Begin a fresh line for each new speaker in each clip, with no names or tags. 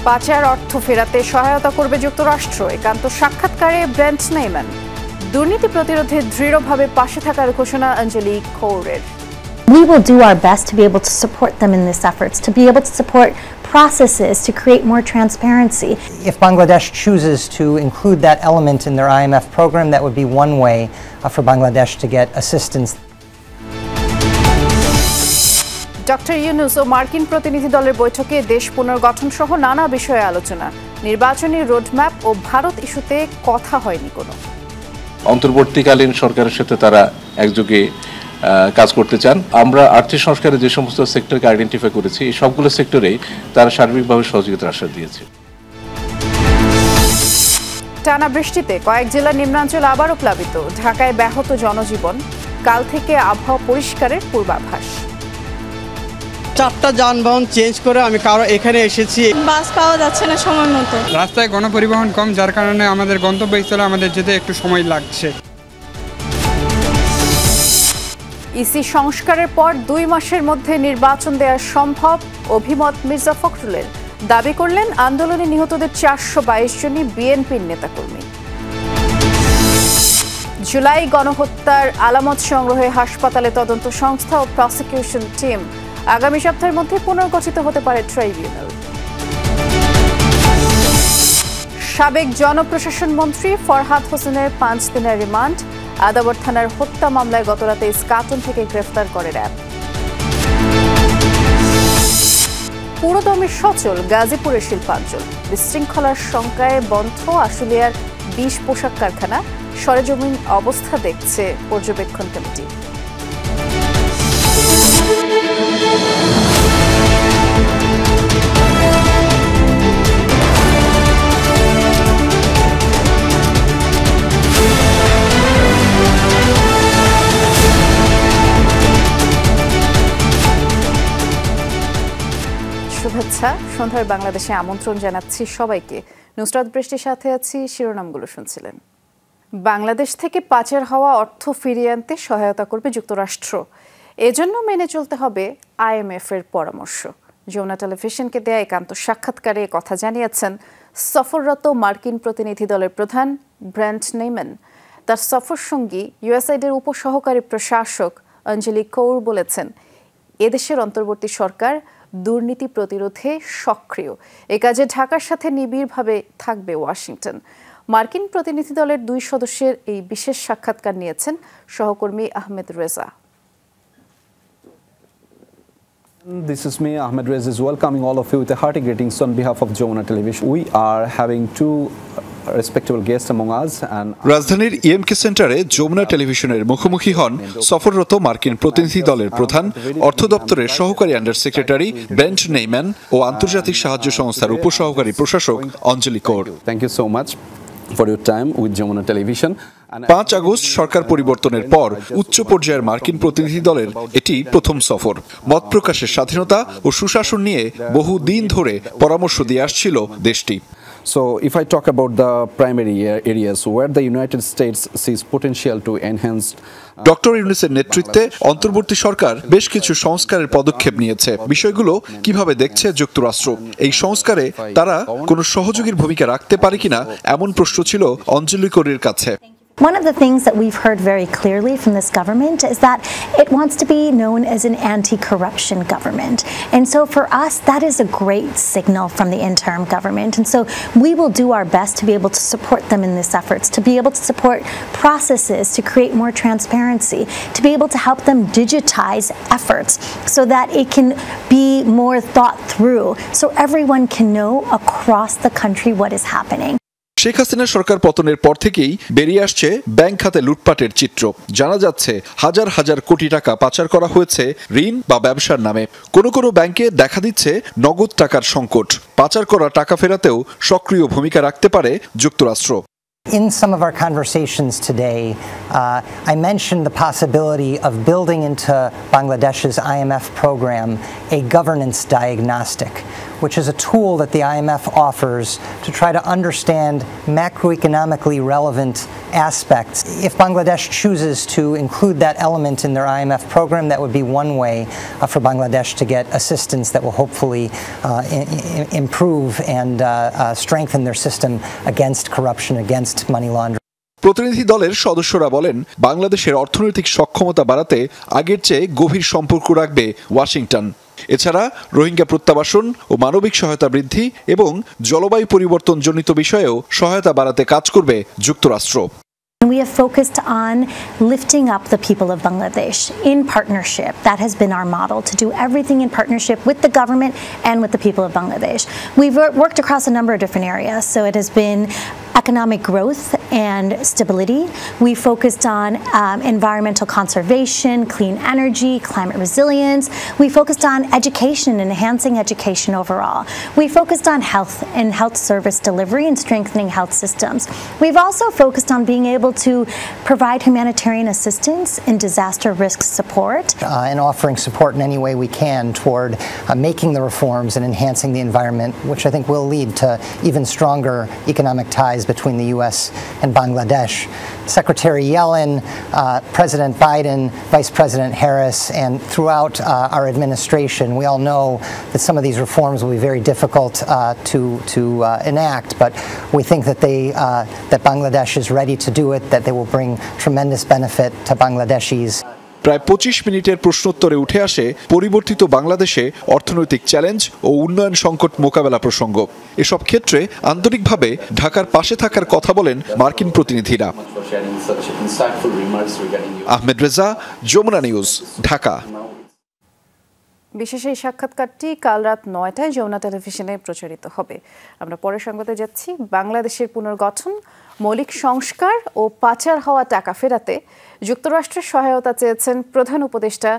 পাচার অর্থ ফেরাতে সহায়তা করবে যুক্তরাষ্ট্র, একান্ত সাক্ষাৎকারে ব্রেন্ট নেইম্যান। দুর্নীতি প্রতিরোধে দৃঢ়ভাবে পাশে থাকার ঘোষণা অঞ্জলি কৌরের।
We will do our best to be able to support them in these efforts, to be able to support processes to create more transparency.
If Bangladesh chooses to include that element in their IMF program, that would be one way for Bangladesh to get assistance.
Doctor Yunus ও মার্কিন প্রতিনিধি দলের বৈঠকে দেশ পুনর্গঠন সহ নানা বিষয়ে আলোচনা। নির্বাচনী রোডম্যাপ ও ভারত ইস্যুতে কথা হয়নি কোনো।
অন্তর্বর্তীকালীন সরকারের সাথে তারা একযোগে কাজ করতে চান। আমরা আর্থিক সংস্কারে যে সমস্ত সেক্টরকে আইডেন্টিফাই করেছি, এই সবগুলো সেক্টরেই তারা সার্বিকভাবে সহযোগিতার আশ্বাস দিয়েছে।
টানা বৃষ্টিতে কয়েক জেলার নিম্নাঞ্চল আবারও প্লাবিত। ঢাকায় ব্যাহত জনজীবন। কাল থেকে আবহাওয়া পরিষ্কারের পূর্বাভাস।
4টা যানবাহন চেঞ্জ করে আমি এখানে এসেছি।
বাস পাওয়া যাচ্ছে না সময় মতো।
রাস্তায় গণপরিবহন কম, যার কারণে আমাদের গন্তব্যস্থলে আমাদের যেতে একটু সময় লাগছে।
ইসি সংস্কারের পর 2 মাসের মধ্যে নির্বাচন দেওয়া সম্ভব, অভিমত মির্জা ফখরুলের। দাবি করলেন আন্দোলনে নিহতদের 422 জনই বিএনপির নেতাকর্মী। জুলাই গণহত্যার আলামত সংগ্রহে হাসপাতালে তদন্ত সংস্থা ও প্রসিকিউশন টিম। আগামী সপ্তাহের মধ্যে পুনর্গঠিত হতে পারে ট্রাইব্যুনাল। সাবেক জনপ্রশাসন মন্ত্রী ফরহাদ হোসেনের 5 দিনের রিমান্ড। আদাবর থানার হত্যা মামলায় গতরাতে ইস্কাটন থেকে গ্রেফতার করে র্যাব। পুরোদমে সচল গাজীপুরের শিল্পাঞ্চল। বিশৃঙ্খলার শঙ্কায় বন্ধ আশুলিয়ার 20 পোশাক কারখানা। সরেজমিন অবস্থা দেখছে পর্যবেক্ষণ কমিটি। শুভেচ্ছা। সন্ধ্যার বাংলাদেশে আমন্ত্রণ জানাচ্ছি সবাইকে। নুসরাত বৃষ্টির সাথে আছি। শিরোনামগুলো শুনছিলেন। বাংলাদেশ থেকে পাচার হওয়া অর্থ ফিরিয়ে আনতে সহায়তা করবে যুক্তরাষ্ট্র। এজন্য মেনে চলতে হবে IMF এর পরামর্শ। যমুনা টেলিভিশনকে দেয়া একান্ত সাক্ষাৎকারে কথা জানিয়েছেন সফররত মার্কিন প্রতিনিধি দলের প্রধান ব্রেন্ট নেইম্যান। তার সফর সঙ্গী USAID-এর উপসহকারী প্রশাসক অঞ্জলি কৌর বলেছেন, এদেশের অন্তর্বর্তী সরকার দুর্নীতি প্রতিরোধে সক্রিয়। এ কাজে ঢাকার সাথে নিবিড়ভাবে থাকবে ওয়াশিংটন। মার্কিন প্রতিনিধি দলের 2 সদস্যের এই বিশেষ সাক্ষাৎকার নিয়েছেন সহকর্মী Ahmed Reza.
This is me, Ahmed Reza, is welcoming all of you with a hearty greetings on behalf of Jomuna Television. We are having 2 respectable guests among us and
রাজধানীর EMK সেন্টারে যমুনা টেলিভিশনের মুখোমুখি হন সফররত মার্কিন প্রতিনিধি দলের প্রধান, অর্থ দপ্তরের সহকারী আন্ডার সেক্রেটারি ব্রেন্ট নেইম্যান ও আন্তর্জাতিক সাহায্য সংস্থার উপসহকারী প্রশাসক অঞ্জলি Kaur.
Thank you so much for your time with Jomuna Television.
5 August সরকার পরিবর্তনের পর উচ্চ পর্যায়ের মার্কিন প্রতিনিধি দলের এটি প্রথম সফর। মত প্রকাশের স্বাধীনতা ও সুশাসন নিয়ে বহু দিন ধরে পরামর্শ দিয়ে আসছিল দেশটি।
So if I talk about the primary areas where the United States sees potential to enhance
doctor ইউনূসের নেতৃত্বে অন্তর্বর্তী সরকার বেশ কিছু সংস্কারের পদক্ষেপ নিয়েছে। বিষয়গুলো কিভাবে দেখছে যুক্তরাষ্ট্র? এই সংস্কারে তারা কোনো সহযোগীর ভূমিকা রাখতে পারে কিনা এমন প্রশ্ন ছিল অঞ্জলি কৌরের কাছে।
One of the things that we've heard very clearly from this government is that it wants to be known as an anti-corruption government. And so for us, that is a great signal from the interim government. And so we will do our best to be able to support them in these efforts, to be able to support processes to create more transparency, to be able to help them digitize efforts so that it can be more thought through, so everyone can know across the country what is happening.
Sheikh Hasina সরকার পতনের পর থেকেই বেরিয়ে আসছে bank খাতে লুটপাটের চিত্র। জানা যাচ্ছে হাজার হাজার কোটি টাকা পাচার করা হয়েছে ঋণ বা ব্যবসার নামে। কোনো কোনো ব্যাংকে দেখা দিচ্ছে নগদ টাকার সংকট। পাচার করা টাকা ফেরাতেও সক্রিয় ভূমিকা রাখতে পারে যুক্তরাষ্ট্র।
In some of our conversations today, I mentioned the possibility of building into Bangladesh's IMF program a governance diagnostic, which is a tool that the IMF offers to try to understand macroeconomically relevant aspects. If Bangladesh chooses to include that element in their IMF program, that would be one way for Bangladesh to get assistance that will hopefully improve and strengthen their system against corruption, against money laundering.
প্রতিনিধি দলের সদস্যরা বলেন, বাংলাদেশের অর্থনৈতিক সক্ষমতা বাড়াতে আগের চেয়ে গভীর সম্পর্ক রাখবে ওয়াশিংটন। এছাড়া রোহিঙ্গা প্রত্যাবাসন ও মানবিক সহায়তা বৃদ্ধি এবং জলবায়ু পরিবর্তনজনিত বিষয়েও সহায়তা বাড়াতে কাজ করবে যুক্তরাষ্ট্র।
We have focused on lifting up the people of Bangladesh in partnership. That has been our model, to do everything in partnership with the government and with the people of Bangladesh. We've worked across a number of different areas. So it has been economic growth and stability. We focused on environmental conservation, clean energy, climate resilience. We focused on education and enhancing education overall. We focused on health and health service delivery and strengthening health systems. We've also focused on being able to provide humanitarian assistance and disaster risk support.
And offering support in any way we can toward making the reforms and enhancing the environment, which I think will lead to even stronger economic ties between the U.S. and Bangladesh. Secretary Yellen, President Biden, Vice President Harris, and throughout our administration, we all know that some of these reforms will be very difficult to enact, but we think that that Bangladesh is ready to do it, that they will bring tremendous benefit to Bangladeshis.
প্রায় 25 মিনিটের প্রশ্নোত্তরে উঠে আসে পরিবর্তিত বাংলাদেশে অর্থনৈতিক challenge ও উন্নয়ন সংকট মোকাবেলা প্রসঙ্গ। এসব ক্ষেত্রে আন্তরিকভাবে ঢাকার পাশে থাকার কথা বলেন মার্কিন প্রতিনিধিরা। আহমেদ রেজা, যমুনা নিউজ, ঢাকা।
বিশেষ এই সাক্ষাৎকারটি কাল রাত 9টায় যমুনা টেলিভিশনে প্রচারিত হবে। আমরা পরের সংবাদে যাচ্ছি। বাংলাদেশের পুনর্গঠন, মৌলিক সংস্কার ও পাচার হওয়া টাকা ফেরাতে যুক্তরাষ্ট্রের সহায়তা চেয়েছেন প্রধান উপদেষ্টা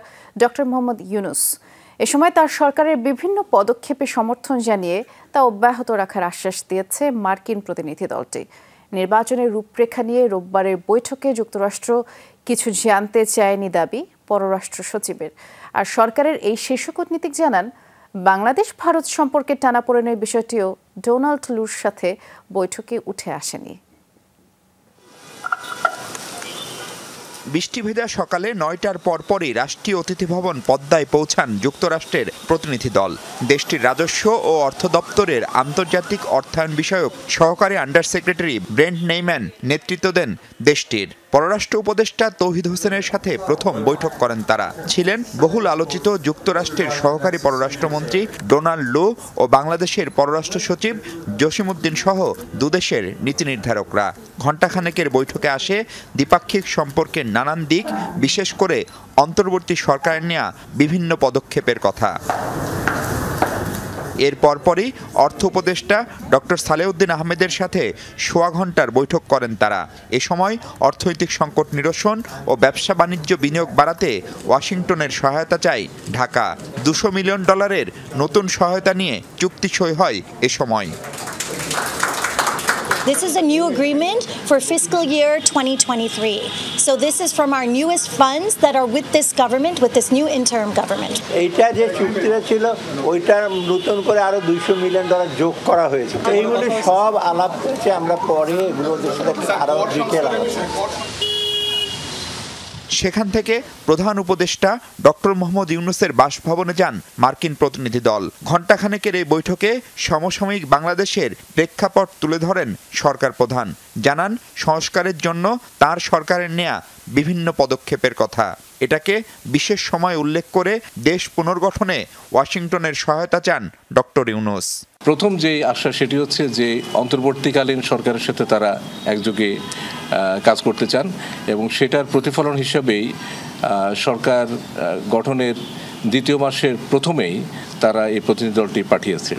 ডক্টর মোহাম্মদ ইউনূস। এ সময় তার সরকারের বিভিন্ন পদক্ষেপে সমর্থন জানিয়ে তা অব্যাহত রাখার আশ্বাস দিয়েছে মার্কিন প্রতিনিধি দলটি। নির্বাচনের রূপরেখা নিয়ে রোববারের বৈঠকে যুক্তরাষ্ট্র কিছু জানতে চায়নি দাবি পররাষ্ট্র সচিবের। আর সরকারের এই শীর্ষ কূটনীতিক জানান, বাংলাদেশ ভারত সম্পর্কের টানাপোড়েনের বিষয়টিও ডোনাল্ড লুর সাথে বৈঠকে উঠে আসেনি।
বৃষ্টি ভেজা সকালে 9টার পরপরই রাষ্ট্রীয় অতিথি ভবন পদ্মায় পৌঁছান যুক্তরাষ্ট্রের প্রতিনিধি দল। দেশটির রাজস্ব ও অর্থ দপ্তরের আন্তর্জাতিক অর্থায়ন বিষয়ক সহকারী আন্ডার সেক্রেটারি ব্রেন্ট নেইম্যান নেতৃত্ব দেন দেশটির। পররাষ্ট্র উপদেষ্টা তৌহিদ হোসেনের সাথে প্রথম বৈঠক করেন তারা। ছিলেন বহুল আলোচিত যুক্তরাষ্ট্রের সহকারী পররাষ্ট্রমন্ত্রী ডোনাল্ড লু ও বাংলাদেশের পররাষ্ট্র সচিব জসিমউদ্দিন সহ দুদেশের নীতি নির্ধারকরা। ঘণ্টাখানেকের বৈঠকে আসে দ্বিপাক্ষিক সম্পর্কের নানান দিক, বিশেষ করে অন্তর্বর্তী সরকারের নেওয়া বিভিন্ন পদক্ষেপের কথা। এর পরপরই অর্থ উপদেষ্টা ডক্টর সালেউদ্দিন আহমেদের সাথে সোয়া ঘণ্টার বৈঠক করেন তারা। এ সময় অর্থনৈতিক সংকট নিরসন ও ব্যবসা বাণিজ্য বিনিয়োগ বাড়াতে ওয়াশিংটনের সহায়তা চায় ঢাকা। $200 মিলিয়ন নতুন সহায়তা নিয়ে চুক্তি সই হয় এ সময়।
This is a new agreement for fiscal year 2023. So this is from our newest funds that are with this government, with this new interim government.
এইটা যে চুক্তিটা ছিল ওইটা নতুন করে আরো $200 মিলিয়ন যোগ করা হয়েছে। এইগুলো সব আলাপ হয়েছে, আমরা পরে এগুলোর সাথে আরো ডিটেইল আলোচনা।
সেখান থেকে প্রধান উপদেষ্টা ডক্টর মোহাম্মদ ইউনূসের বাসভবনে যান মার্কিন প্রতিনিধি দল। ঘণ্টাখানেকের এই বৈঠকে সমসাময়িক বাংলাদেশের প্রেক্ষাপট তুলে ধরেন সরকার প্রধান। জানান, সংস্কারের জন্য তার সরকারের নেয়া বিভিন্ন পদক্ষেপের কথা। এটাকে বিশেষ সময় উল্লেখ করে দেশ পুনর্গঠনে ওয়াশিংটনের সহায়তা চান ডক্টর ইউনূস।
প্রথম যে আশ্বাস সেটি হচ্ছে যে অন্তর্বর্তীকালীন সরকারের সাথে তারা একযোগে কাজ করতে চান এবং সেটার প্রতিফলন হিসেবেই সরকার গঠনের দ্বিতীয় মাসের প্রথমেই তারা এই প্রতিনিধি দলটি পাঠিয়েছে।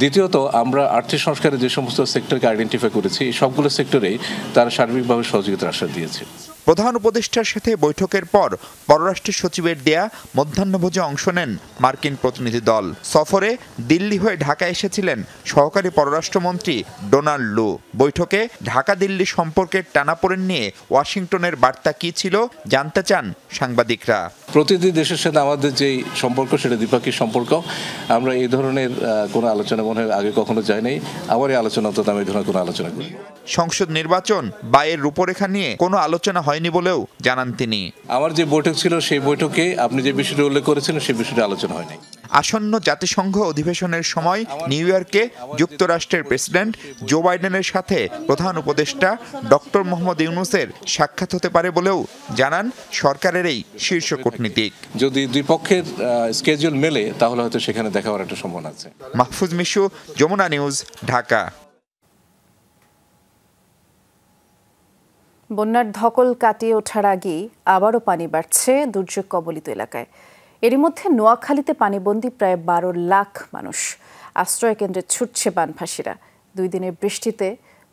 দ্বিতীয়ত, আমরা আর্থিক সংস্কারে যে সমস্ত সেক্টরকে আইডেন্টিফাই করেছি এই সবগুলো সেক্টরেই তারা সার্বিকভাবে সহযোগিতার আশ্বাস দিয়েছে।
প্রধান উপদেষ্টার সাথে বৈঠকের পর পররাষ্ট্র সচিবের দেয়া মধ্যাহ্নভোজে অংশ নেন মার্কিন প্রতিনিধি দল। সফরে দিল্লি হয়ে ঢাকা এসেছিলেন সহকারী পররাষ্ট্রমন্ত্রী ডোনাল্ড লু। বৈঠকে ঢাকা দিল্লি সম্পর্কের টানাপোড়েন নিয়ে ওয়াশিংটনের বার্তা কি ছিল জানতে চান সাংবাদিকরা।
প্রতিটি দেশের সাথে আমাদের যে সম্পর্ক সেটা দ্বিপাক্ষিক সম্পর্ক। আমরা এই ধরনের কোনো আলোচনা মনে হয় আগে কখনো যাই নাই। আমার এই আলোচনা তো আমি এই ধরনের কোনো আলোচনা করি।
সংসদ নির্বাচন বা এর রূপরেখা নিয়ে কোনো আলোচনা হয়নি বলেও জানান তিনি।
আমার যে বৈঠক ছিল সেই বৈঠকে আপনি যে বিষয়টি উল্লেখ করেছেন সেই বিষয়টি আলোচনা হয়নি।
আসন্ন জাতিসংঘ অধিবেশনের সময় নিউ ইয়র্কে যুক্তরাষ্ট্রের প্রেসিডেন্ট জো বাইডেনের সাথে প্রধান উপদেষ্টা ডক্টর মোহাম্মদ ইউনূসের সাক্ষাৎ হতে পারে বলেও জানান সরকারের এই শীর্ষ কূটনীতিক।
যদি দুই পক্ষের স্কেডিউল মেলে তাহলে হয়তো সেখানে দেখা হওয়ার একটা সম্ভাবনা আছে।
মাহফুজ মিশু, যমুনা নিউজ, ঢাকা।
বন্যার ধকল কাটিয়ে ওঠার আগেই আবারও পানি বাড়ছে দুর্যোগ কবলিত এলাকায়। এরই মধ্যে নোয়াখালীতে পানিবন্দী প্রায় 12 লাখ মানুষ। আশ্রয় কেন্দ্রে ছুটছে বানভাসীরা। 2 দিনের বৃষ্টিতে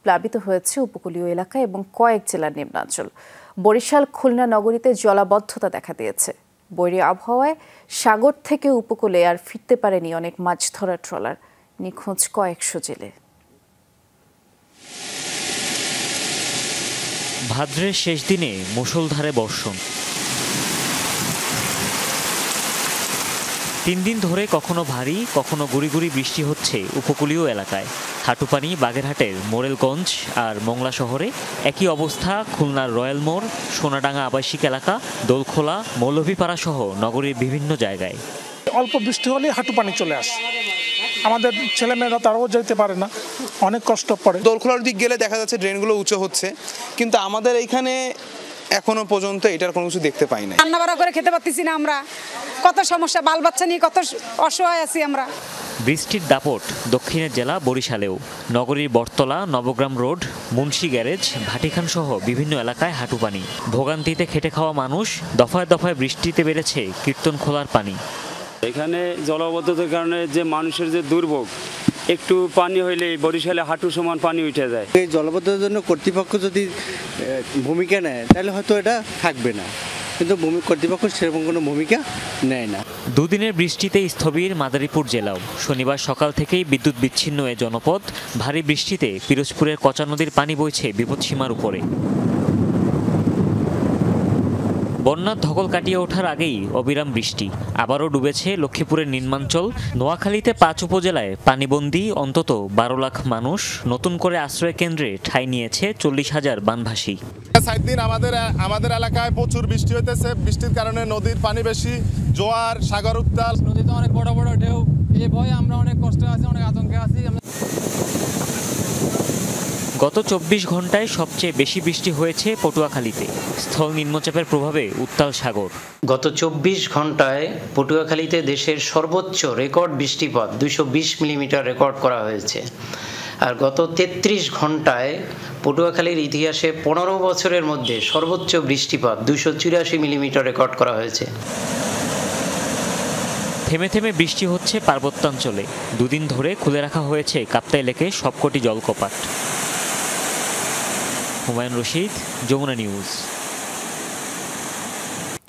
প্লাবিত হয়েছে উপকূলীয় এলাকা এবং কয়েক জেলার নিম্নাঞ্চল। বরিশাল, খুলনা নগরীতে জলাবদ্ধতা দেখা দিয়েছে। বৈরী আবহাওয়ায় সাগর থেকে উপকূলে আর ফিরতে পারেনি অনেক মাছ ধরা ট্রলার। নিখোঁজ কয়েকশো জেলে।
ভাদ্রের শেষ দিনে মুষলধারে বর্ষণ। 3 দিন ধরে কখনো ভারী কখনো গুড়ি গুড়ি বৃষ্টি হচ্ছে উপকূলীয় এলাকায়। হাটুপানি, বাগেরহাটের মোরেলগঞ্জ আর মোংলা শহরে। একই অবস্থা খুলনার রয়্যাল মোড়, সোনাডাঙ্গা আবাসিক এলাকা, দোলখোলা, মৌলভীপাড়া সহ নগরীর বিভিন্ন জায়গায়।
অল্প বৃষ্টি হলে হাঁটুপানি চলে আসে। আমাদের ছেলেমেয়েরা তারাও যেতে পারে না, অনেক কষ্ট পড়ে।
দোলখোলার দিক গেলে দেখা যাচ্ছে ড্রেনগুলো উঁচু হচ্ছে, কিন্তু আমাদের এইখানে এখনো পর্যন্ত এটার কোনো কিছু দেখতে পাই না।
রান্নাবাড়া করে খেতে পারতেছি না আমরা, কত সমস্যা, বাল বাচ্চা নিয়ে কত অসহায় আছি আমরা।
বৃষ্টির দাপট দক্ষিণের জেলা বরিশালেও। নগরীর বটতলা, নবগ্রাম রোড, মুন্সি গ্যারেজ, ভাটিখান সহ বিভিন্ন এলাকায় হাঁটুপানি। ভোগান্তিতে খেটে খাওয়া মানুষ। দফায় দফায় বৃষ্টিতে বেড়েছে কীর্তনখোলার পানি।
এখানে জলাবদ্ধতার কারণে যে মানুষের যে দুর্ভোগ, একটু পানি হইলে বরিশালে হাঁটু সমান পানি উঠে যায়।
এই জলাবদ্ধতার জন্য কর্তৃপক্ষ যদি ভূমিকা নেয় তাহলে হয়তো এটা থাকবে না, কিন্তু কর্তৃপক্ষ সেরকম কোনো ভূমিকা নেয় না।
2 দিনের বৃষ্টিতে স্থবির মাদারীপুর জেলাও। শনিবার সকাল থেকেই বিদ্যুৎ বিচ্ছিন্ন এ জনপদ। ভারী বৃষ্টিতে পিরোজপুরের কচা নদীর পানি বইছে বিপদসীমার উপরে। বন্যার ধকল কাটিয়ে ওঠার আগেই অবিরাম বৃষ্টি। আবারও ডুবেছে লক্ষ্মীপুরের নিম্নাঞ্চল। নোয়াখালীতে 5 উপজেলায় পানিবন্দী অন্তত 12 লাখ মানুষ। নতুন করে আশ্রয় কেন্দ্রে ঠাঁই নিয়েছে 40,000 বানভাসী।
7 দিন আমাদের এলাকায় প্রচুর বৃষ্টি হইতেছে। বৃষ্টির কারণে নদীর পানি বেশি, জোয়ার, সাগর উত্তাল।
নদীতে অনেক বড় বড় ঢেউ। এই ভয়ে আমরা অনেক কষ্টে আছি, অনেক আতঙ্কে আছি।
গত 24 ঘন্টায় সবচেয়ে বেশি বৃষ্টি হয়েছে পটুয়াখালীতে। স্থল নিম্নচাপের প্রভাবে উত্তাল সাগর।
গত 24 ঘন্টায় পটুয়াখালীতে দেশের সর্বোচ্চ রেকর্ড বৃষ্টিপাত 220 মিলিমিটার রেকর্ড করা হয়েছে। আর গত 33 ঘন্টায় পটুয়াখালীর ইতিহাসে 15 বছরের মধ্যে সর্বোচ্চ বৃষ্টিপাত 284 মিলিমিটার রেকর্ড করা হয়েছে।
থেমে থেমে বৃষ্টি হচ্ছে পার্বত্যাঞ্চলে। 2 দিন ধরে খুলে রাখা হয়েছে কাপ্তাই লেকে সবকটি জলকপাট। হুমায়ুন রশিদ, যমুনা নিউজ।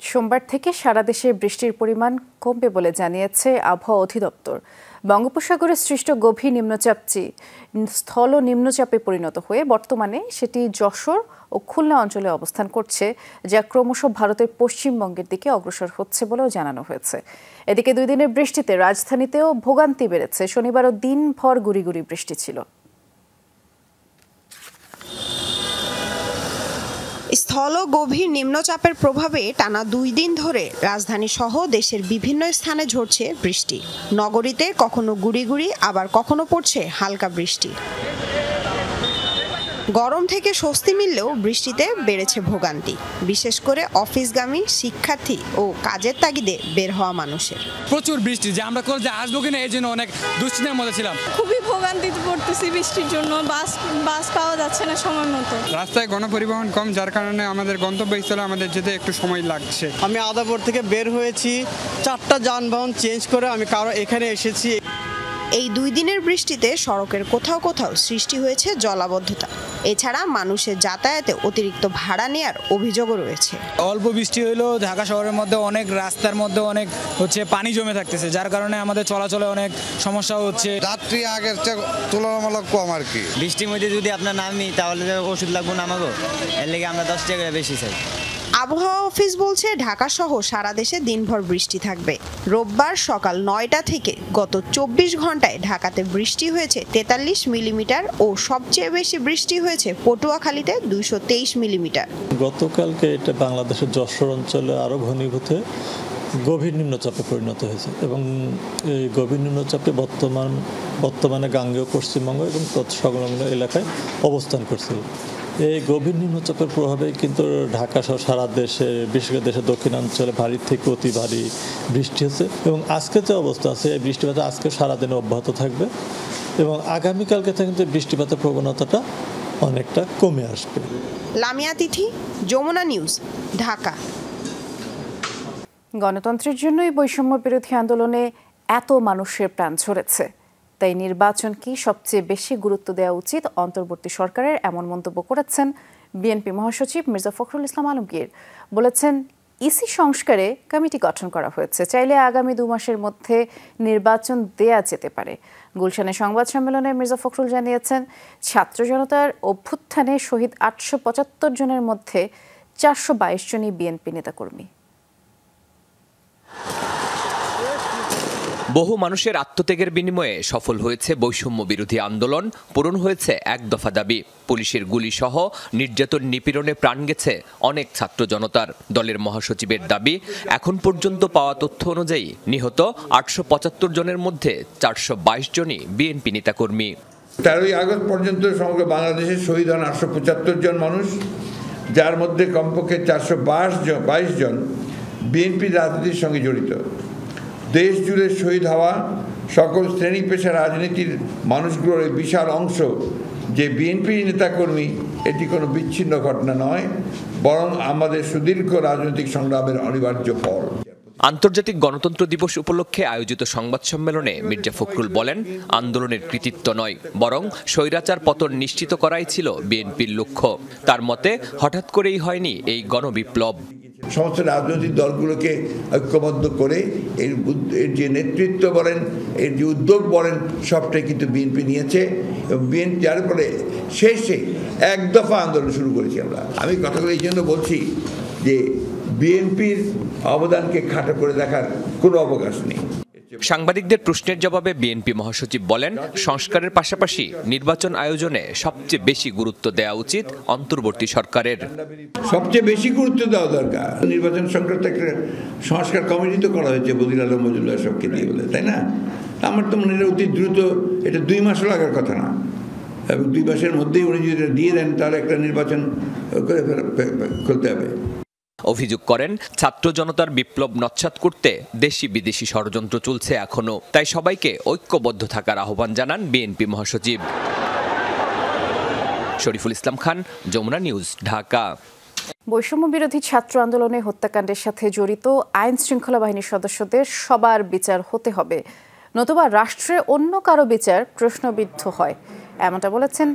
সোমবার থেকে সারা দেশে বৃষ্টির পরিমাণ কমবে বলে জানিয়েছে আবহাওয়া অধিদপ্তর। বঙ্গোপসাগরে সৃষ্ট গভীর নিম্নচাপটি স্থল নিম্নচাপে পরিণত হয়ে বর্তমানে সেটি যশোর ও খুলনা অঞ্চলে অবস্থান করছে, যা ক্রমশ ভারতের পশ্চিমবঙ্গের দিকে অগ্রসর হচ্ছে বলেও জানানো হয়েছে। এদিকে 2 দিনের বৃষ্টিতে রাজধানীতেও ভোগান্তি বেড়েছে। শনিবারও দিনভর গুড়ি গুড়ি বৃষ্টি ছিল।
স্থল গভীর নিম্নচাপের প্রভাবে টানা 2 দিন ধরে রাজধানী সহ দেশের বিভিন্ন স্থানে ঝরছে বৃষ্টি। নগরীতে কখনো গুড়ি গুড়ি, আবার কখনো পড়ছে হালকা বৃষ্টি। গরম থেকে স্বস্তি মিললেও বৃষ্টিতে বেড়েছে ভোগান্তি, বিশেষ করে অফিসগামী শিক্ষার্থী ও কাজের তাগিদে বের হওয়া মানুষের।
প্রচুর বৃষ্টি, যে আমরা কলেজে আসবো কিনা এই জন্য অনেক দুশ্চিন্তার মধ্যে ছিলাম।
খুবই ভোগান্তিতে পড়তেছি বৃষ্টির জন্য। বাস পাওয়া যাচ্ছে না সময় মতো।
রাস্তায় গণপরিবহন কম, যার কারণে আমাদের গন্তব্যস্থলে আমাদের যেতে একটু সময় লাগছে।
আমি আদাপুর থেকে বের হয়েছি, 4টা যানবাহন চেঞ্জ করে আমি এখানে এসেছি।
এই 2 দিনের বৃষ্টিতে সড়কের কোথাও কোথাও সৃষ্টি হয়েছে জলাবদ্ধতা। এছাড়া মানুষের যাতায়াতে অতিরিক্ত ভাড়া নেয়ার অভিযোগও রয়েছে।
অল্প বৃষ্টি হইলেও ঢাকা শহরের মধ্যে অনেক রাস্তার মধ্যে অনেক পানি জমে থাকতেছে, যার কারণে আমাদের চলাচলে অনেক সমস্যা হচ্ছে।
যাত্রী আগের তুলনামূলক কম আর কি।
বৃষ্টির মধ্যে যদি আপনার নামি তাহলে ওষুধ লাগবে না আমাকে, এর লেগে আমরা 10 টাকা বেশি চাই।
আবহাওয়া অফিস বলছে ঢাকা সহ সারা দেশে দিনভর বৃষ্টি থাকবে। রোববার সকাল 9টা থেকে গত 24 ঘন্টায় ঢাকাতে বৃষ্টি হয়েছে 43 মিলিমিটার ও সবচেয়ে বেশি বৃষ্টি হয়েছে পটুয়াখালীতে 223 মিলিমিটার।
গতকালকে এটা বাংলাদেশের যশোর অঞ্চলে আরও ঘনীভূত গভীর নিম্নচাপে পরিণত হয়েছে এবং এই গভীর নিম্নচাপে বর্তমানে গাঙ্গেয় পশ্চিমবঙ্গ এবং তৎসংলগ্ন এলাকায় অবস্থান করছিল। এই গভীর নিম্নচাপের প্রভাবে কিন্তু ঢাকা সহ সারা দেশে, বিশেষ করে দেশের দক্ষিণাঞ্চলে ভারী থেকে অতি ভারী বৃষ্টি হচ্ছে এবং আজকে যে অবস্থা আছে এই বৃষ্টিপাত আজকে সারাদিনে অব্যাহত থাকবে এবং আগামীকালকে থেকে কিন্তু বৃষ্টিপাতের প্রবণতাটা অনেকটা কমে আসবে।
লামিয়া তিথি, যমুনা নিউজ, ঢাকা।
গণতন্ত্রের জন্যই বৈষম্য বিরোধী আন্দোলনে এত মানুষের প্রাণ ঝরেছে, তাই নির্বাচনকে সবচেয়ে বেশি গুরুত্ব দেওয়া উচিত অন্তর্বর্তী সরকারের, এমন মন্তব্য করেছেন বিএনপি মহাসচিব মির্জা ফখরুল ইসলাম আলমগীর। বলেছেন, ইসি সংস্কারে কমিটি গঠন করা হয়েছে, চাইলে আগামী 2 মাসের মধ্যে নির্বাচন দেয়া যেতে পারে। গুলশানে সংবাদ সম্মেলনে মির্জা ফখরুল জানিয়েছেন, ছাত্র জনতার অভ্যুত্থানে শহীদ 875 জনের মধ্যে 422 জনই বিএনপি নেতাকর্মী।
বহু মানুষের আত্মত্যাগের বিনিময়ে সফল হয়েছে বৈষম্য বিরোধী আন্দোলন, পূরণ হয়েছে 1 দফা দাবি। পুলিশের গুলি সহ নির্যাতন নিপীড়নে প্রাণ গেছে অনেক ছাত্র জনতার। দলের মহাসচিবের দাবি, এখন পর্যন্ত পাওয়া তথ্য অনুযায়ী নিহত 875 জনের মধ্যে 422 জনই বিএনপি নেতাকর্মী।
13ই আগস্ট পর্যন্ত সমগ্র বাংলাদেশে শহীদ হন 875 জন মানুষ, যার মধ্যে কমপক্ষে 422 জন বিএনপি রাজনীতির সঙ্গে জড়িত। দেশ জুড়ে শহীদ হওয়া সকল শ্রেণী পেশা রাজনীতির মানুষগুলোর এই বিশাল অংশ যে বিএনপি নেতাকর্মী, এটি কোনো বিচ্ছিন্ন ঘটনা নয়, বরং আমাদের সুদীর্ঘ রাজনৈতিক সংগ্রামের অনিবার্য ফল।
আন্তর্জাতিক গণতন্ত্র দিবস উপলক্ষে আয়োজিত সংবাদ সম্মেলনে মির্জা ফখরুল বলেন, আন্দোলনের কৃতিত্ব নয়, বরং স্বৈরাচার পতন নিশ্চিত করাই ছিল বিএনপির লক্ষ্য। তার মতে, হঠাৎ করেই হয়নি এই গণবিপ্লব।
সমস্ত রাজনৈতিক দলগুলোকে ঐক্যবদ্ধ করে এর যে নেতৃত্ব বলেন, এর যে উদ্যোগ বলেন, সবটাই কিন্তু বিএনপি নিয়েছে এবং বিএনপি যার ফলে শেষে 1 দফা আন্দোলন শুরু করেছি আমরা। আমি কথাগুলো এই জন্য বলছি যে বিএনপির অবদানকে খাটো করে দেখার কোনো অবকাশ নেই।
সাংবাদিকদের প্রশ্নের জবাবে বিএনপি মহাসচিব বলেন, সংস্কারের পাশাপাশি নির্বাচন আয়োজনে সবচেয়ে বেশি গুরুত্ব দেওয়া উচিত অন্তর্বর্তী সরকারের।
সবচেয়ে বেশি গুরুত্ব দেওয়া দরকার। নির্বাচন সংক্রান্ত একটা সংস্কার কমিটি তো করা হয়েছে বদির আলম মজুমদার সবকে দিয়ে বলে, তাই না? আমার তো মনে হয় অতি দ্রুত, এটা 2 মাসও লাগার কথা না, এবং 2 মাসের মধ্যেই উনি যদি দিয়ে দেন তাহলে একটা নির্বাচন করে করতে হবে।
অভিযোগ করেন, ছাত্র জনতার বিপ্লব নস্যাৎ করতে দেশি বিদেশি ষড়যন্ত্র চলছে এখনো, তাই সবাইকে ঐক্যবদ্ধ থাকার আহ্বান জানান বিএনপি মহাসচিব। শরীফুল ইসলাম খান, যমুনা নিউজ, ঢাকা।
বৈষম্য বিরোধী ছাত্র আন্দোলনে হত্যাকাণ্ডের সাথে জড়িত আইন শৃঙ্খলা বাহিনীর সদস্যদের সবার বিচার হতে হবে, নতুবা রাষ্ট্রে অন্য কারো বিচার প্রশ্নবিদ্ধ হয়, এমনটা বলেছেন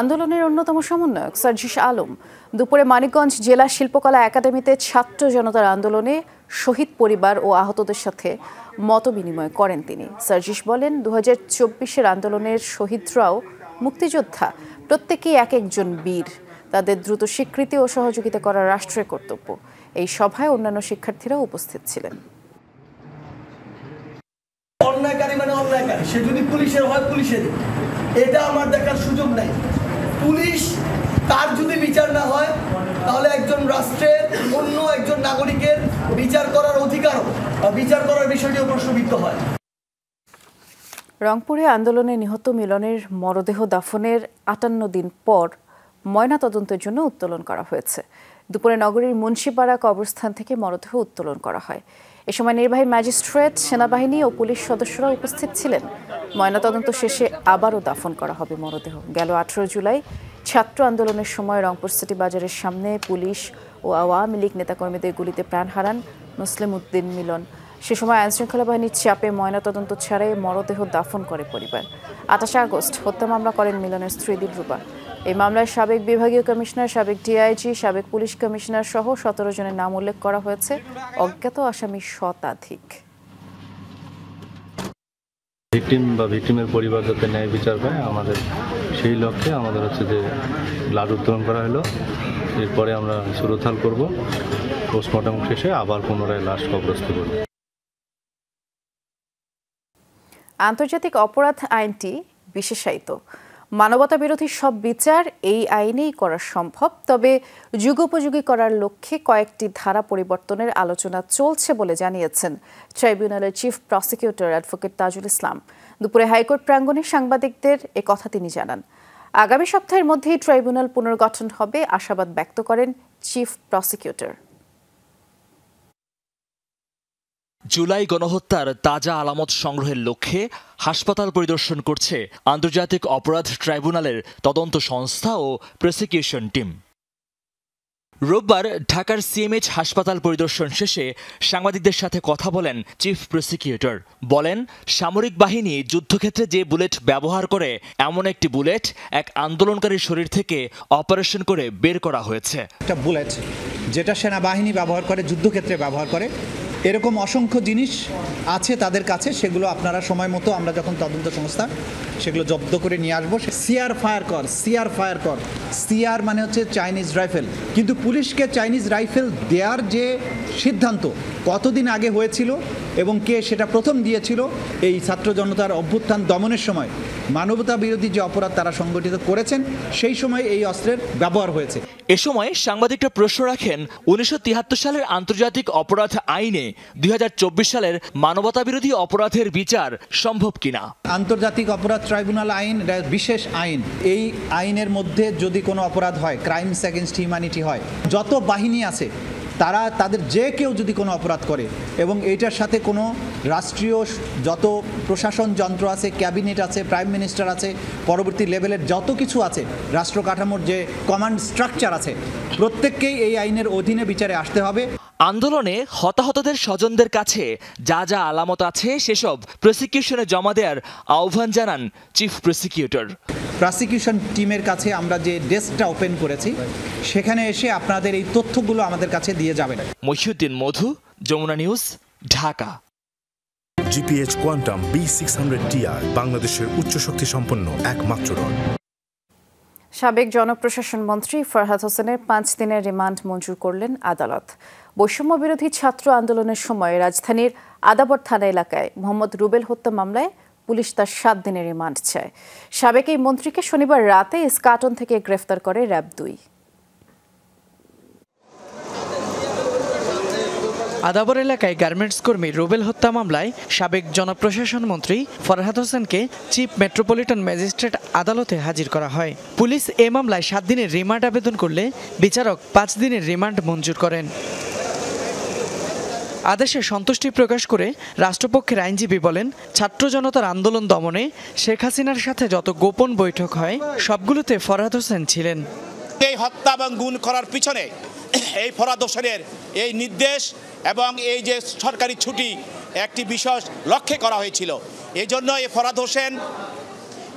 আন্দোলনের অন্যতম সমন্বয়ক সার্জিস আলম। দুপুরে মানিকগঞ্জ জেলা শিল্পকলা একাডেমিতে ছাত্র জনতার আন্দোলনে শহীদ পরিবার ও আহতদের সাথে মতবিনিময় করেন তিনি। সার্জিস বলেন, 2024-এর আন্দোলনের শহীদরাও মুক্তিযোদ্ধা, প্রত্যেকেই এক একজন বীর, তাদের দ্রুত স্বীকৃতি ও সহযোগিতা করা রাষ্ট্রের কর্তব্য। এই সভায় অন্যান্য শিক্ষার্থীরাও উপস্থিত ছিলেন।
অন্যায়কারী মানে অন্যায়কারী, সে যদি পুলিশের হয় পুলিশের, এটা আমার দেখার সুযোগ নাই। পুলিশ তার যদি বিচার না হয়, তাহলে একজন রাষ্ট্রের অন্য একজন নাগরিকের বিচার করার অধিকারও বা বিচার করার বিষয়টিও প্রশ্নবিদ্ধ হয়।
রংপুরে আন্দোলনে নিহত মিলনের মরদেহ দাফনের 58 দিন পর ময়নাতদন্তের জন্য উত্তোলন করা হয়েছে। দুপুরে নগরীর মুন্সিপাড়া কবরস্থান থেকে মরদেহ উত্তোলন করা হয়। এ সময় নির্বাহী ম্যাজিস্ট্রেট, সেনাবাহিনী ও পুলিশ সদস্যরা উপস্থিত ছিলেন। ময়নাতদন্ত শেষে আবারও দাফন করা হবে মরদেহ। গেল 18 জুলাই ছাত্র আন্দোলনের সময় রংপুর সিটি বাজারের সামনে পুলিশ ও আওয়ামী লীগ নেতাকর্মীদের গুলিতে প্রাণ হারান মুসলিম উদ্দিন মিলন, সে সময় আইনশৃঙ্খলা বাহিনীর চাপে ময়নাতদন্ত ছাড়াই মরদেহ দাফন করে পরিবার। 28 আগস্ট হত্যা মামলা করেন মিলনের স্ত্রী দিলরুবা। এই মামলায় সাবেক বিভাগীয় কমিশনার, সাবেক ডিআইজি, সাবেক পুলিশ কমিশনার সহ 17 জনের নাম উল্লেখ করা হয়েছে। অজ্ঞাত আসামি শতাধিক।
ভিকটিম বা ভিকটিমের পরিবার যাতে ন্যায় বিচার পায়, আমাদের সেই লক্ষ্যে আমাদের হচ্ছে যে ব্লাড উত্তোলন করা হলো। এরপরে আমরা সুরথাল করব, পোস্টমর্টম শেষে আবার পুনরায় লাশ কবরস্থ করব।
আন্তর্জাতিক অপরাধ আইনটি বিশেষায়িত। মানবতা বিরোধী সব বিচার এই আইনেই করা সম্ভব, তবে যুগোপযোগী করার লক্ষ্যে কয়েকটি ধারা পরিবর্তনের আলোচনা চলছে বলে জানিয়েছেন ট্রাইব্যুনালের chief prosecutor advocate Tajul Islam. দুপুরে হাইকোর্ট প্রাঙ্গণে সাংবাদিকদের কথা তিনি জানান। আগামী সপ্তাহের মধ্যেই ট্রাইব্যুনাল পুনর্গঠন হবে আশাবাদ ব্যক্ত করেন চিফ প্রসিকিউটর।
জুলাই গণহত্যার তাজা আলামত সংগ্রহের লক্ষ্যে হাসপাতাল পরিদর্শন করছে আন্তর্জাতিক অপরাধ ট্রাইব্যুনালের তদন্ত সংস্থা ও প্রসিকিউশন টিম। রোববার ঢাকার সিএমএইচ হাসপাতাল পরিদর্শন শেষে সাংবাদিকদের সাথে কথা বলেন চিফ প্রসিকিউটর। বলেন, সামরিক বাহিনী যুদ্ধক্ষেত্রে যে বুলেট ব্যবহার করে এমন একটি বুলেট এক আন্দোলনকারীর শরীর থেকে অপারেশন করে বের করা হয়েছে।
একটা বুলেট যেটা সেনাবাহিনী ব্যবহার করে, যুদ্ধক্ষেত্রে ব্যবহার করে, এরকম অসংখ্য জিনিস আছে তাদের কাছে। সেগুলো আপনারা সময় মতো আমরা যখন তদন্ত সংস্থা সেগুলো জব্দ করে নিয়ে আসবো। সিআর ফায়ার কর, সিআর মানে হচ্ছে চাইনিজ রাইফেল। কিন্তু পুলিশকে চাইনিজ রাইফেল দেওয়ার যে সিদ্ধান্ত কতদিন আগে হয়েছিল এবং কে সেটা প্রথম দিয়েছিল, এই ছাত্র জনতার অভ্যুত্থান দমনের সময় মানবতা বিরোধী যে অপরাধ তারা সংগঠিত করেছেন, সেই সময় এই অস্ত্রের ব্যবহার হয়েছে।
এ সময় সাংবাদিকরা প্রশ্ন রাখেন, 1973 সালের আন্তর্জাতিক অপরাধ আইনে 2024 সালের মানবতা বিরোধী অপরাধের বিচার সম্ভব কিনা।
আন্তর্জাতিক অপরাধ ট্রাইব্যুনাল আইন বিশেষ আইন। এই আইনের মধ্যে যদি কোনো অপরাধ হয়, ক্রাইমস এগেনস্ট হিউম্যানিটি হয়, যত বাহিনী আছে তাদের যে কেউ যদি কোনো অপরাধ করে এবং এইটার সাথে কোনো রাষ্ট্রীয় যত প্রশাসন যন্ত্র আছে, ক্যাবিনেট আছে, প্রাইম মিনিস্টার আছে, পরবর্তী লেভেলের যত কিছু আছে, রাষ্ট্র কাঠামোর যে কমান্ড স্ট্রাকচার আছে, প্রত্যেককেই এই আইনের অধীনে বিচারে আসতে হবে।
আন্দোলনে হতাহতদের স্বজনদের কাছে যা যা আলামত আছে সেসব প্রসিকিউশনে জমা দেওয়ার আহ্বান জানান চিফ প্রসিকিউটর।
প্রসিকিউশন টিমের কাছে আমরা যে ডেস্কটা ওপেন করেছি, সেখানে এসে আপনাদের এই তথ্যগুলো আমাদের কাছে দিয়ে যাবেন।
Mohiuddin Madhu, Jamuna news, Dhaka.
GPH quantum B600TR বাংলাদেশের উচ্চ শক্তি সম্পন্ন একমাত্র রড।
সাবেক জনপ্রশাসন মন্ত্রী ফরহাদ হোসেনের 5 দিনের রিমান্ড মঞ্জুর করলেন আদালত। বৈষম্য বিরোধী ছাত্র আন্দোলনের সময় রাজধানীর আদাবর থানা এলাকায় মোহাম্মদ রুবেল হত্যা মামলায় পুলিশ তার 7 দিনের রিমান্ড চায়। সাবেক এই মন্ত্রীকে শনিবার রাতে ইস্কাটন থেকে গ্রেফতার করে র্যাব 2।
আদাবর এলাকায় গার্মেন্টস কর্মী রুবেল হত্যা মামলায় সাবেক জনপ্রশাসন মন্ত্রী ফরহাদ হোসেনকে চিফ মেট্রোপলিটন ম্যাজিস্ট্রেট আদালতে হাজির করা হয়। পুলিশ এ মামলায় 7 দিনের রিমান্ড আবেদন করলে বিচারক 5 দিনের রিমান্ড মঞ্জুর করেন। আদেশে সন্তুষ্টি প্রকাশ করে রাষ্ট্রপক্ষের আইনজীবী বলেন, ছাত্র জনতার আন্দোলন দমনে শেখ হাসিনার সাথে যত গোপন বৈঠক হয় সবগুলোতে ফরহাদ হোসেন ছিলেন।
এই হত্যা এবং গুম করার পিছনে এই ফরহাদ হোসেনের এই নির্দেশ এবং এই যে সরকারি ছুটি একটি বিষয় লক্ষ্যে করা হয়েছিল। এই জন্য এই ফরহাদ হোসেন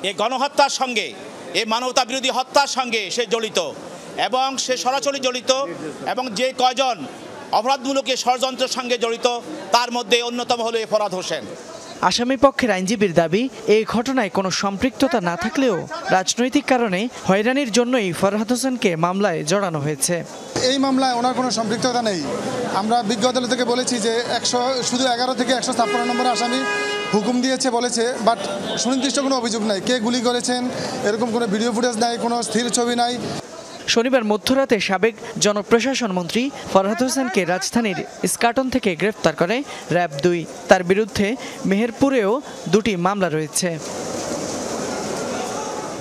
এই গণহত্যার সঙ্গে, এই মানবতা বিরোধী হত্যার সঙ্গে সে জড়িত এবং সে সরাসরি জড়িত এবং যে কয়জন অপরাধমূলক ষড়যন্ত্রের সঙ্গে জড়িত তার মধ্যে অন্যতম হলো এই ফরহাদ হোসেন।
আসামি পক্ষের আইনজীবীর দাবি, এই ঘটনায় কোনো সম্পৃক্ততা না থাকলেও রাজনৈতিক কারণে হয়রানির জন্যই ফরহাদ হোসেনকে মামলায় জড়ানো হয়েছে।
এই মামলায় ওনার কোনো সম্পৃক্ততা নেই। আমরা বিজ্ঞ আদালত থেকে বলেছি যে 11 থেকে 156 নম্বর আসামি হুকুম দিয়েছে বলেছে, বাট সুনির্দিষ্ট কোনো অভিযোগ নাই। কে গুলি করেছেন এরকম কোনো ভিডিও ফুটেজ নাই, কোনো স্থির ছবি নাই।
শনিবার মধ্যরাতে সাবেক জনপ্রশাসন মন্ত্রী ফরহাদ হোসেনকে রাজধানীর ইস্কাটন থেকে গ্রেফতার করে র্যাব 2। তার বিরুদ্ধে মেহেরপুরেও 2টি মামলা রয়েছে।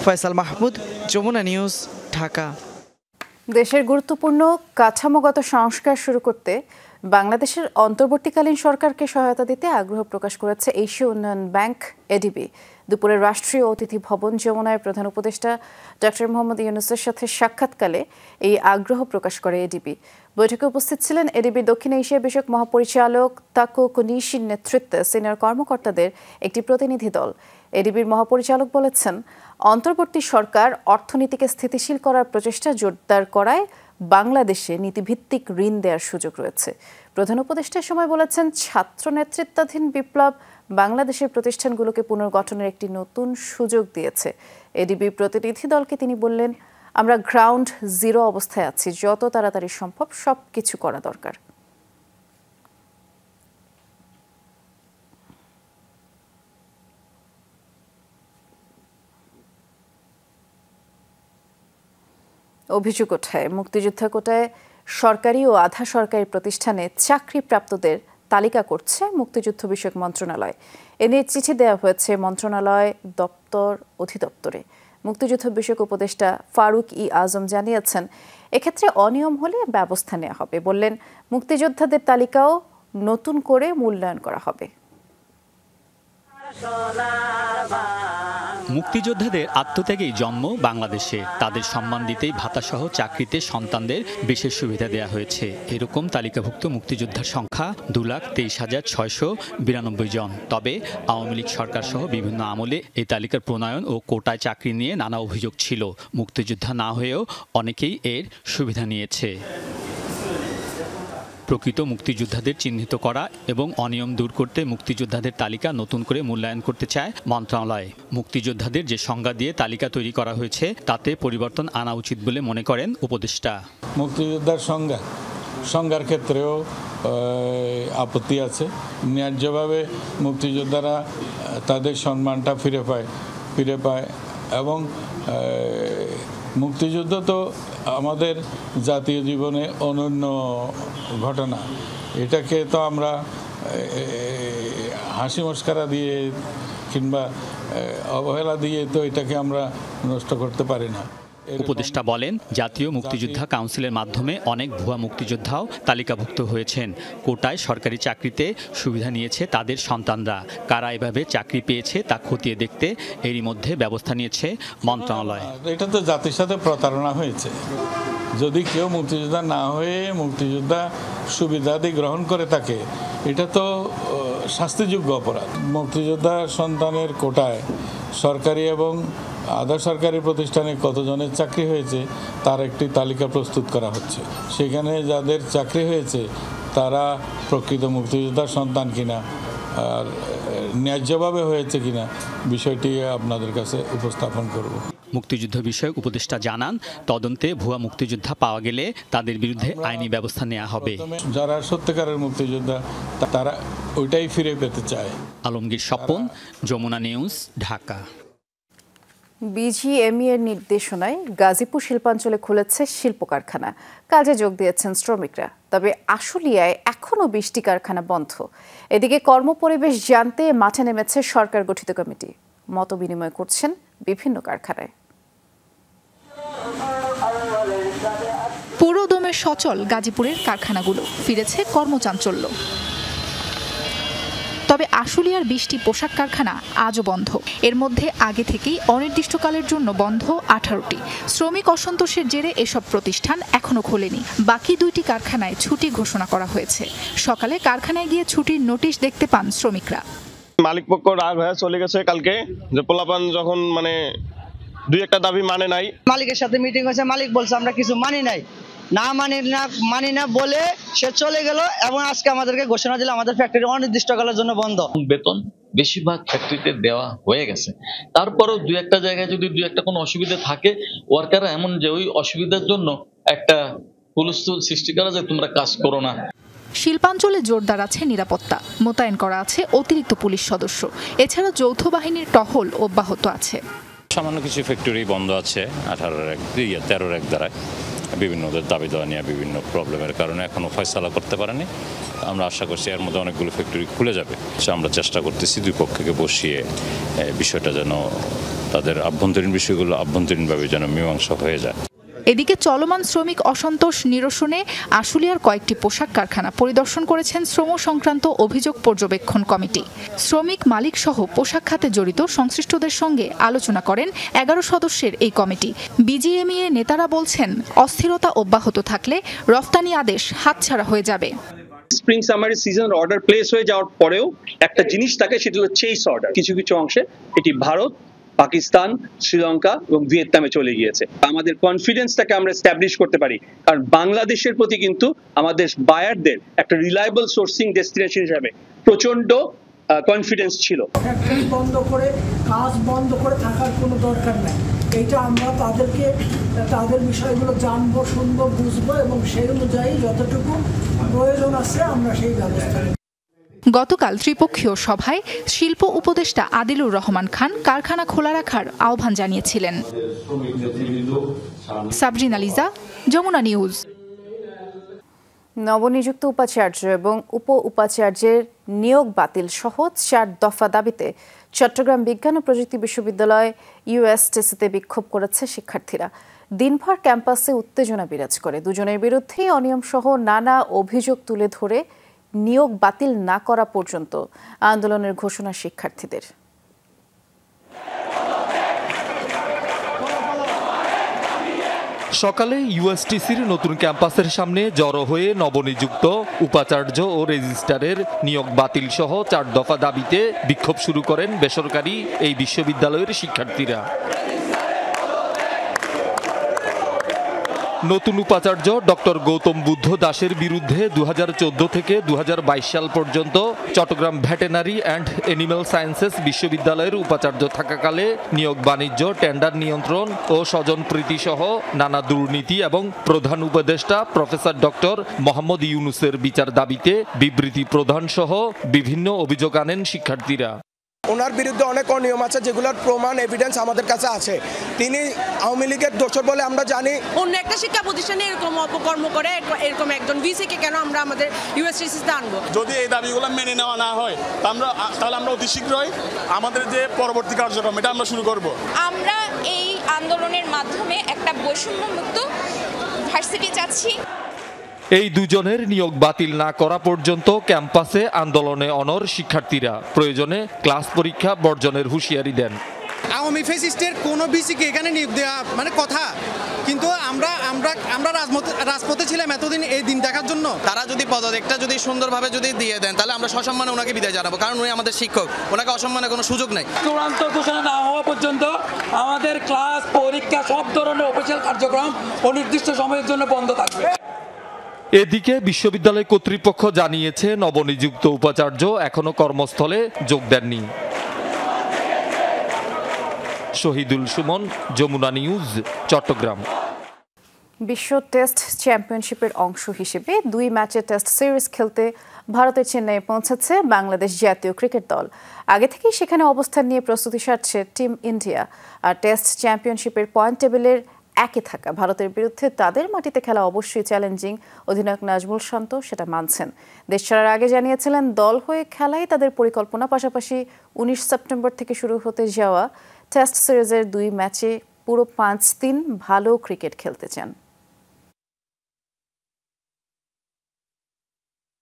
ফয়সাল মাহমুদ, যমুনা নিউজ, ঢাকা।
দেশের গুরুত্বপূর্ণ কাঠামোগত সংস্কার শুরু করতে বাংলাদেশের অন্তর্বর্তীকালীন সরকারকে সহায়তা দিতে আগ্রহ প্রকাশ করেছে এশীয় উন্নয়ন ব্যাংক এডিবি। দুপুরে রাষ্ট্রীয় অতিথি ভবন যমুনায় প্রধান উপদেষ্টা ডক্টর মোহাম্মদ ইউনূসের সাথে সাক্ষাৎকালে এই আগ্রহ প্রকাশ করে এডিবি। বৈঠকে উপস্থিত ছিলেন এডিবির দক্ষিণ এশিয়া বিষয়ক মহাপরিচালক তাকো কুনিশির নেতৃত্বে সিনিয়র কর্মকর্তাদের একটি প্রতিনিধি দল। এডিবির মহাপরিচালক বলেছেন, অন্তর্বর্তী সরকার অর্থনীতিকে স্থিতিশীল করার প্রচেষ্টা জোরদার করায় বাংলাদেশে নীতিভিত্তিক ঋণ দেওয়ার সুযোগ রয়েছে। প্রধান উপদেষ্টার সময় বলেছেন, ছাত্র নেতৃত্বাধীন বিপ্লব বাংলাদেশের প্রতিষ্ঠানগুলোকে পুনর্গঠনের একটি নতুন সুযোগ দিয়েছে। এডিবি প্রতিনিধি দলকে তিনি বললেন, আমরা গ্রাউন্ড জিরো অবস্থায় আছি, যত তাড়াতাড়ি সম্ভব সবকিছু করা দরকার। অভিযোগ ওঠায় মুক্তিযোদ্ধা কোটায় সরকারি ও আধা সরকারি প্রতিষ্ঠানে চাকরিপ্রাপ্তদের তালিকা করছে মুক্তিযুদ্ধ বিষয়ক মন্ত্রণালয়। এ নিয়ে চিঠি দেওয়া হয়েছে মন্ত্রণালয় অধিদপ্তরে। মুক্তিযুদ্ধ বিষয়ক উপদেষ্টা ফারুক ই আজম জানিয়েছেন, এক্ষেত্রে অনিয়ম হলে ব্যবস্থা নেওয়া হবে। বললেন, মুক্তিযোদ্ধাদের তালিকাও নতুন করে মূল্যায়ন করা হবে।
মুক্তিযোদ্ধাদের আত্মত্যাগেই জন্ম বাংলাদেশে, তাদের সম্মান দিতেই ভাতাসহ চাকরিতে সন্তানদের বিশেষ সুবিধা দেওয়া হয়েছে। এরকম তালিকাভুক্ত মুক্তিযোদ্ধার সংখ্যা 2,23,692 জন। তবে আওয়ামী লীগ সরকার সহ বিভিন্ন আমলে এই তালিকার প্রণয়ন ও কোটায় চাকরি নিয়ে নানা অভিযোগ ছিল। মুক্তিযোদ্ধা না হয়েও অনেকেই এর সুবিধা নিয়েছে। প্রকৃত মুক্তিযোদ্ধাদের চিহ্নিত করা এবং অনিয়ম দূর করতে মুক্তিযোদ্ধাদের তালিকা নতুন করে মূল্যায়ন করতে চায় মন্ত্রণালয়। মুক্তিযোদ্ধাদের যে সংজ্ঞা দিয়ে তালিকা তৈরি করা হয়েছে তাতে পরিবর্তন আনা উচিত বলে মনে করেন উপদেষ্টা।
মুক্তিযোদ্ধার সংজ্ঞার ক্ষেত্রেও আপত্তি আছে। ন্যায্যভাবে মুক্তিযোদ্ধারা তাদের সম্মানটা ফিরে পায় এবং মুক্তিযুদ্ধ তো আমাদের জাতীয় জীবনে অনন্য ঘটনা। এটাকে তো আমরা হাসি মস্করা দিয়ে কিংবা অবহেলা দিয়ে তো এটাকে আমরা নষ্ট করতে পারি না।
উপদেষ্টা বলেন, জাতীয় মুক্তিযোদ্ধা কাউন্সিলের মাধ্যমে অনেক ভুয়া মুক্তিযোদ্ধাও তালিকাভুক্ত হয়েছেন। কোটায় সরকারি চাকরিতে সুবিধা নিয়েছে তাদের সন্তানরা। কারা এভাবে চাকরি পেয়েছে তা খতিয়ে দেখতে এরই মধ্যে ব্যবস্থা নিয়েছে মন্ত্রণালয়।
এটা তো জাতির সাথে প্রতারণা হয়েছে। যদি কেউ মুক্তিযোদ্ধা না হয়ে মুক্তিযোদ্ধা সুবিধাদি গ্রহণ করে থাকে, এটা তো শাস্তিযোগ্য অপরাধ। মুক্তিযোদ্ধা সন্তানের কোটায় সরকারি এবং আধা সরকারি প্রতিষ্ঠানে কতজনের চাকরি হয়েছে তার একটি তালিকা প্রস্তুত করা হচ্ছে। সেখানে যাদের চাকরি হয়েছে তারা প্রকৃত মুক্তিযোদ্ধার সন্তান কিনা আর ন্যায্যভাবে হয়েছে কিনা বিষয়টি আপনাদের কাছে উপস্থাপন করব।
মুক্তিযুদ্ধ বিষয়ক উপদেষ্টা জানান, তদন্তে ভুয়া মুক্তিযোদ্ধা পাওয়া গেলে তাদের বিরুদ্ধে আইনি ব্যবস্থা নেওয়া হবে।
যারা সত্যিকারের মুক্তিযোদ্ধা তারা ওইটাই ফিরে পেতে চায়।
আলমগীর স্বপন, যমুনা নিউজ, ঢাকা।
বিজিএমইএ এর নির্দেশনায় গাজীপুর শিল্পাঞ্চলে খুলেছে শিল্প কারখানা। কাজে যোগ দিয়েছেন শ্রমিকরা। তবে আশুলিয়ায় এখনও 20টি কারখানা বন্ধ। এদিকে কর্মপরিবেশ জানতে মাঠে নেমেছে সরকার গঠিত কমিটি। মত বিনিময় করছেন বিভিন্ন কারখানায়।
পুরোদমে সচল গাজীপুরের কারখানাগুলো, ফিরেছে কর্মচাঞ্চল্য। তবে আশুলিয়ার 20টি পোশাক কারখানা আজও বন্ধ। এর মধ্যে আগে থেকেই অনির্দিষ্টকালের জন্য বন্ধ 18টি। শ্রমিক অসন্তোষের জেরে এসব প্রতিষ্ঠান এখনো খোলেনি। বাকি 2টি কারখানায় ছুটি ঘোষণা করা হয়েছে। সকালে কারখানায় গিয়ে ছুটির নোটিশ দেখতে পান শ্রমিকরা।
মালিক পক্ষ রাগ হয়ে চলে গেছে কালকে, যে পোলাপান যখন দুই একটা দাবি মানে নাই।
মালিকের সাথে মিটিং হয়েছে, মালিক বলছে আমরা কিছু মানি না বলে সে চলে গেল এবং আজকে আমাদেরকে ঘোষণা দিল আমাদের ফ্যাক্টরি অনির্দিষ্টকালের জন্য বন্ধ।
বেতন বেশিরভাগ ফ্যাক্টরিতে দেওয়া হয়ে গেছে, তারপরেও দুই একটা জায়গায় যদি দুই একটা কোনো অসুবিধা থাকে, ওয়ার্কাররা এমন যে ওই অসুবিধার জন্য একটা হুলস্থুল সৃষ্টি করা যায়, তোমরা কাজ করো না।
শিল্পাঞ্চলে জোরদার আছে নিরাপত্তা, মোতায়েন করা আছে অতিরিক্ত পুলিশ সদস্য। এছাড়া যৌথ বাহিনীর টহল অব্যাহত আছে।
সামান্য কিছু ফ্যাক্টরি বন্ধ আছে 13 দ্বারায়। বিভিন্ন দাবি দেওয়া নিয়ে বিভিন্ন প্রবলেমের কারণে এখনো ফয়সালা করতে পারেনি। আমরা আশা করছি এর মধ্যে অনেকগুলো ফ্যাক্টরি খুলে যাবে। আমরা চেষ্টা করতেছি দুই পক্ষকে বসিয়ে বিষয়টা যেন তাদের আভ্যন্তরীণ বিষয়গুলো আভ্যন্তরীণভাবে যেন মীমাংসা হয়ে যায়।
এদিকে চলমান শ্রমিক অসন্তোষ নিরসনে আশুলিয়ার কয়েকটি পোশাক কারখানা পরিদর্শন করেছেন শ্রম সংক্রান্ত অভিযোগ পর্যবেক্ষণ কমিটি। শ্রমিক মালিক সহ পোশাক খাতে জড়িত সংশ্লিষ্টদের সঙ্গে আলোচনা করেন 11 সদস্যের এই কমিটি। বিজিএমইএ নেতারা বলছেন, অস্থিরতা অব্যাহত থাকলে রফতানি আদেশ হাতছাড়া হয়ে যাবে।
Spring summary season order place হয়ে যাওয়ার পরেও একটা জিনিস থাকে, সেটা হলো চেইস অর্ডার। কিছু কিছু অংশে এটি ভারত, পাকিস্তান, শ্রীলঙ্কা এবং ভিয়েতনামে চলে গিয়েছে। আমাদের কনফিডেন্সটাকে আমরা এস্টাবলিশ করতে পারি, কারণ বাংলাদেশের প্রতি কিন্তু আমাদের বায়ারদের একটা রিলায়েবল সোর্সিং ডেস্টিনেশন হিসাবে প্রচন্ড কনফিডেন্স ছিল।
ফ্যাক্টরি বন্ধ করে, কাজ বন্ধ করে থাকার কোনো দরকার নেই। এইটা আমরা তাদের বিষয়গুলো জানবো, শুনবো, বুঝবো এবং সেই অনুযায়ী যতটুকু প্রয়োজন আছে আমরা সেই ব্যবস্থা নেব।
গতকাল ত্রিপক্ষীয় সভায় শিল্প উপদেষ্টা আদিলুর রহমান খান কারখানা খোলা রাখার আহ্বান জানিয়েছিলেন। সাবরিনা লিজা, যমুনা নিউজ।
নবনিযুক্ত উপাচার্য এবং উপ উপাচার্যের নিয়োগ বাতিল সহ 4 দফা দাবিতে চট্টগ্রাম বিজ্ঞান ও প্রযুক্তি বিশ্ববিদ্যালয় ইউএসটিসিতে বিক্ষোভ করেছে শিক্ষার্থীরা। দিনভর ক্যাম্পাসে উত্তেজনা বিরাজ করে। দুজনের বিরুদ্ধেই অনিয়ম সহ নানা অভিযোগ তুলে ধরে নিয়োগ বাতিল না করা পর্যন্ত আন্দোলনের ঘোষণা শিক্ষার্থীদের।
সকালে ইউএসটিসির নতুন ক্যাম্পাসের সামনে জড়ো হয়ে নবনিযুক্ত উপাচার্য ও রেজিস্ট্রারের নিয়োগ বাতিল সহ 4 দফা দাবিতে বিক্ষোভ শুরু করেন বেসরকারি এই বিশ্ববিদ্যালয়ের শিক্ষার্থীরা। নতুন উপাচার্য ডক্টর গৌতম বুদ্ধ দাসের বিরুদ্ধে 2014 থেকে 2022 সাল পর্যন্ত Chattogram veterinary and animal sciences বিশ্ববিদ্যালয়ের উপাচার্য থাকাকালে নিয়োগ বাণিজ্য, টেন্ডার নিয়ন্ত্রণ ও স্বজনপ্রীতি সহ নানা দুর্নীতি এবং প্রধান উপদেষ্টা প্রফেসর ডক্টর মোহাম্মদ ইউনুসের বিচার দাবিতে বিবৃতি প্রদান সহ বিভিন্ন অভিযোগ আনেন শিক্ষার্থীরা।
ওনার বিরুদ্ধে অনেক অনিয়ম আছে, যেগুলোর প্রমাণ এভিডেন্স আমাদের কাছে আছে। তিনি আওয়ামী লীগের দোষর বলে আমরা জানি।
অন্য একটা শিক্ষা প্রতিষ্ঠানে এরকম অপকর্ম করে এরকম একজন ভিসিকে কেন আমরা আমাদের ইউএসটিসিতে আনবো?
যদি এই দাবিগুলো মেনে নেওয়া না হয় তাহলে আমরা অতি শীঘ্রই আমাদের যে পরবর্তী কার্যক্রম এটা আমরা শুরু করব।
আমরা এই আন্দোলনের মাধ্যমে একটা বৈষম্যমুক্ত ভার্সিটি চাচ্ছি।
এই দুজনের নিয়োগ বাতিল না করা পর্যন্ত ক্যাম্পাসে আন্দোলনে অনড় শিক্ষার্থীরা। প্রয়োজনে ক্লাস পরীক্ষা বর্জনের হুঁশিয়ারি দেন।
আওয়ামী ফ্যাসিস্টের কোনো বিসিকে এখানে নিয়োগ দেওয়া মানে কথা, কিন্তু আমরা রাজপথে ছিলাম এতদিন এই দিন দেখার জন্য।
তারা যদি পদত্যাগটা যদি সুন্দরভাবে যদি দিয়ে দেন, তাহলে আমরা সসম্মানে ওনাকে বিদায় জানাবো, কারণ উনি আমাদের শিক্ষক, ওনাকে অসম্মানের কোনো সুযোগ নেই।
চূড়ান্ত ঘোষণা না হওয়া পর্যন্ত আমাদের ক্লাস, পরীক্ষা, সব ধরনের অফিসিয়াল কার্যক্রম অনির্দিষ্ট সময়ের জন্য বন্ধ থাকবে।
এদিকে বিশ্ববিদ্যালয় কর্তৃপক্ষ জানিয়েছে নবনিযুক্ত উপাচার্য এখনো কর্মস্থলে যোগ দেননি। শহীদুল সুমন, যমুনা নিউজ, চট্টগ্রাম।
বিশ্ব টেস্ট চ্যাম্পিয়নশিপের অংশ হিসেবে 2 ম্যাচের টেস্ট সিরিজ খেলতে ভারতের চেন্নাইয়ে পৌঁছেছে বাংলাদেশ জাতীয় ক্রিকেট দল। আগে থেকেই সেখানে অবস্থান নিয়ে প্রস্তুতি সারছে টিম ইন্ডিয়া। আর টেস্ট চ্যাম্পিয়নশিপের পয়েন্ট টেবিলের একে থাকা ভারতের বিরুদ্ধে তাদের মাটিতে খেলা অবশ্যই চ্যালেঞ্জিং। অধিনায়ক নাজমুল শান্ত সেটা মানছেন। দেশ ছাড়ার আগে জানিয়েছিলেন দল হয়ে খেলাই তাদের পরিকল্পনা। পাশাপাশি 19 সেপ্টেম্বর থেকে শুরু হতে যাওয়া টেস্ট সিরিজের 2 ম্যাচে পুরো 5-3 ভালো ক্রিকেট খেলতে চান।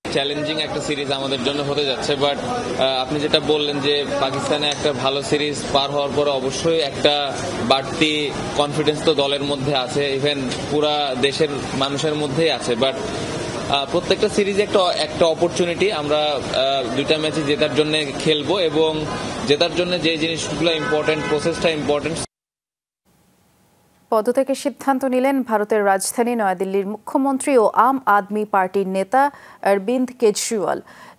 চ্যালেঞ্জিং একটা সিরিজ আমাদের জন্য হতে যাচ্ছে, বাট আপনি যেটা বললেন যে পাকিস্তানে একটা ভালো সিরিজ পার হওয়ার পরে অবশ্যই একটা বাড়তি কনফিডেন্স তো দলের মধ্যে আছে, ইভেন পুরা দেশের মানুষের মধ্যেই আছে। বাট প্রত্যেকটা সিরিজে একটা অপরচুনিটি। আমরা 2টা ম্যাচে জেতার জন্য খেলবো এবং জেতার জন্য যে জিনিসগুলো ইম্পর্টেন্ট, প্রসেসটা ইম্পর্টেন্ট।
পদত্যাগের সিদ্ধান্ত নিলেন ভারতের রাজধানী নয়াদিল্লির মুখ্যমন্ত্রী ও আম আদমি পার্টির নেতা অরবিন্দ কেজরিওয়াল।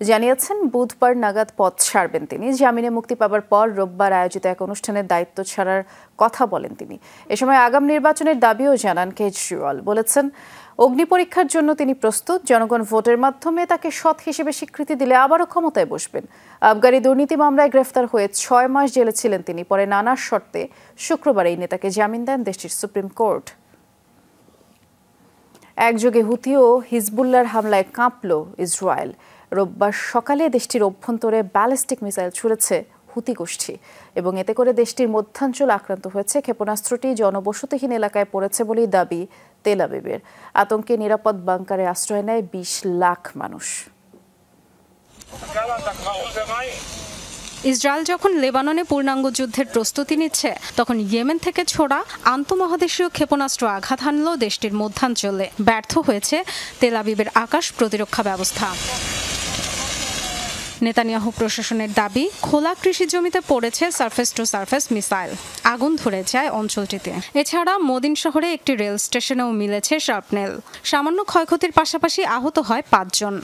জানিয়েছেন বুধবার নাগাদ পদ ছাড়বেন তিনি। জামিনে মুক্তি পাবার পর রোববার আয়োজিত এক অনুষ্ঠানে দায়িত্ব ছাড়ার কথা বলেন তিনি। এ সময় আগাম নির্বাচনের দাবিও জানান কেজরিওয়াল। বলেছেন, অগ্নিপরীক্ষার জন্য তিনি প্রস্তুত। জনগণ ভোটের মাধ্যমে তাকে সৎ হিসেবে স্বীকৃতি দিলে আবারও ক্ষমতায় বসবেন। আবগারি দুর্নীতি মামলায় গ্রেফতার হয়ে 6 মাস জেলে ছিলেন তিনি। পরে নানা শর্তে শুক্রবার এই নেতাকে জামিন দেন দেশটির সুপ্রিম কোর্ট। একযোগে হুতি ও হিজবুল্লাহর হামলায় কাঁপল ইসরায়েল। রোববার সকালে দেশটির অভ্যন্তরে ব্যালিস্টিক মিসাইল ছুড়েছে হুতি গোষ্ঠী এবং এতে করে দেশটির মধ্যাঞ্চল আক্রান্ত হয়েছে। ক্ষেপণাস্ত্রটি জনবসতিহীন এলাকায় পড়েছে বলেই দাবি তেল আবিবের। আতঙ্কে নিরাপদ বাংকারে আশ্রয় নেয় 20 লাখ মানুষ।
ইসরায়েল যখন লেবাননে পূর্ণাঙ্গ যুদ্ধের প্রস্তুতি নিচ্ছে, তখন ইয়েমেন থেকে ছোড়া আন্তঃমহাদেশীয় ক্ষেপণাস্ত্র আঘাত হানল দেশটির মধ্যাঞ্চলে। ব্যর্থ হয়েছে তেল আবিবের আকাশ প্রতিরক্ষা ব্যবস্থা। নেতানিয়াহু প্রশাসনের দাবি, খোলা কৃষি জমিতে পড়েছে সারফেস টু সারফেস মিসাইল, আগুন ধরে যায় অঞ্চলটিতে। এছাড়া মদিন শহরে একটি রেল স্টেশনেও মিলেছে শার্পনেল। সামান্য ক্ষয়ক্ষতির পাশাপাশি আহত হয় 5 জন।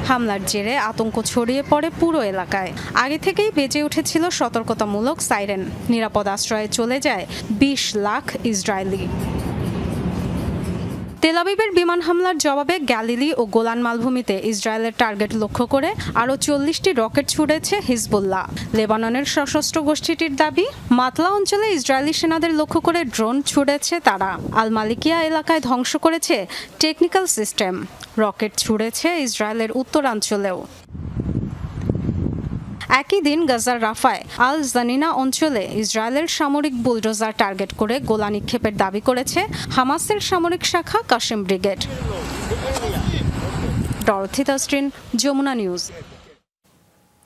হামলার জেরে আতঙ্ক ছড়িয়ে পড়ে পুরো এলাকায়। আগে থেকেই বেজে উঠেছিল সতর্কতামূলক সাইরেন। নিরাপদ আশ্রয়ে চলে যায় 20 লাখ ইসরায়েলি। তেল আবিবের বিমান হামলার জবাবে গ্যালিলি ও গোলান মালভূমিতে ইসরায়েলের টার্গেট লক্ষ্য করে আরও 40টি রকেট ছুড়েছে হিজবুল্লাহ। লেবাননের সশস্ত্র গোষ্ঠীটির দাবি, মাতলা অঞ্চলে ইসরায়েলি সেনাদের লক্ষ্য করে ড্রোন ছুড়েছে তারা। আল মালিকিয়া এলাকায় ধ্বংস করেছে টেকনিক্যাল সিস্টেম। রকেট ছুড়েছে ইসরায়েলের উত্তরাঞ্চলেও। একই দিন গাজার রাফায় আল জানিনা অঞ্চলে ইসরায়েলের সামরিক বুলডোজার টার্গেট করে গোলা নিক্ষেপের দাবি করেছে হামাসের সামরিক শাখা Qassam Brigade. Dorothy Tasrin, Jamuna News.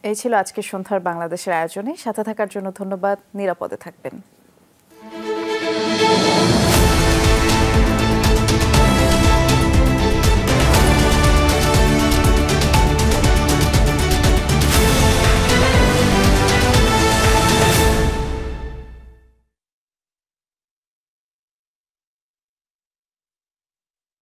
এই ছিল আজকের সন্ধ্যার বাংলাদেশের আয়োজনে। সাথে থাকার জন্য ধন্যবাদ। নিরাপদে থাকবেন।